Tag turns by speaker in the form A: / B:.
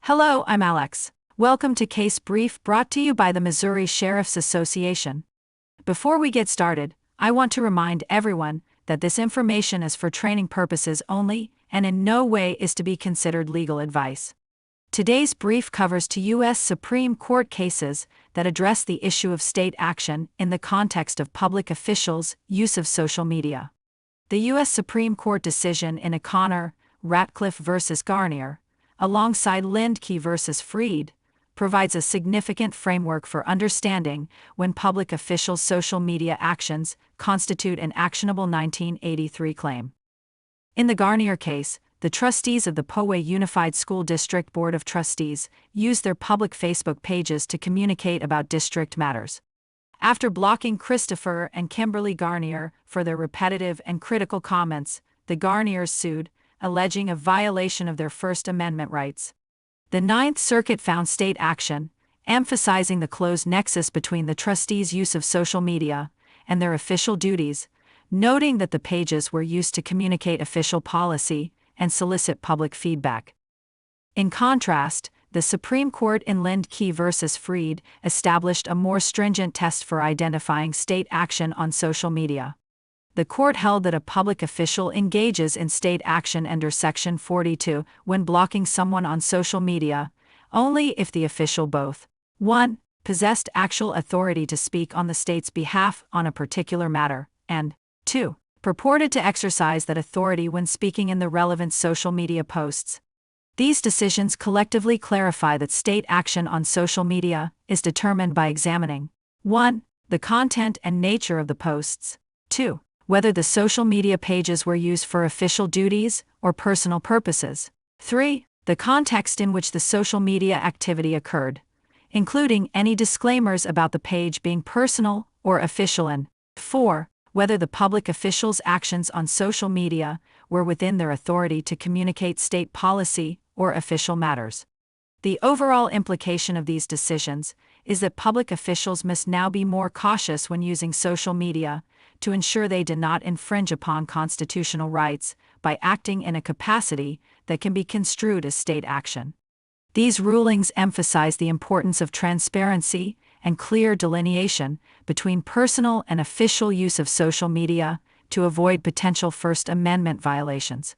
A: Hello, I'm Alex. Welcome to Case Brief brought to you by the Missouri Sheriff's Association. Before we get started, I want to remind everyone that this information is for training purposes only and in no way is to be considered legal advice. Today's brief covers two U.S. Supreme Court cases that address the issue of state action in the context of public officials' use of social media. The U.S. Supreme Court decision in O'Connor, Ratcliffe v. Garnier, alongside Lindkey v. Freed, provides a significant framework for understanding when public officials' social media actions constitute an actionable 1983 claim. In the Garnier case, the trustees of the Poway Unified School District Board of Trustees used their public Facebook pages to communicate about district matters. After blocking Christopher and Kimberly Garnier for their repetitive and critical comments, the Garniers sued, alleging a violation of their First Amendment rights. The Ninth Circuit found state action, emphasizing the close nexus between the trustees' use of social media and their official duties, noting that the pages were used to communicate official policy and solicit public feedback. In contrast, the Supreme Court in Lindkey v. Freed established a more stringent test for identifying state action on social media. The court held that a public official engages in state action under Section 42 when blocking someone on social media, only if the official both 1. Possessed actual authority to speak on the state's behalf on a particular matter, and 2. Purported to exercise that authority when speaking in the relevant social media posts. These decisions collectively clarify that state action on social media is determined by examining 1. The content and nature of the posts, 2. Whether the social media pages were used for official duties or personal purposes, 3. The context in which the social media activity occurred, including any disclaimers about the page being personal or official, and 4. Whether the public officials' actions on social media were within their authority to communicate state policy or official matters. The overall implication of these decisions is that public officials must now be more cautious when using social media to ensure they do not infringe upon constitutional rights by acting in a capacity that can be construed as state action. These rulings emphasize the importance of transparency and clear delineation between personal and official use of social media to avoid potential First Amendment violations.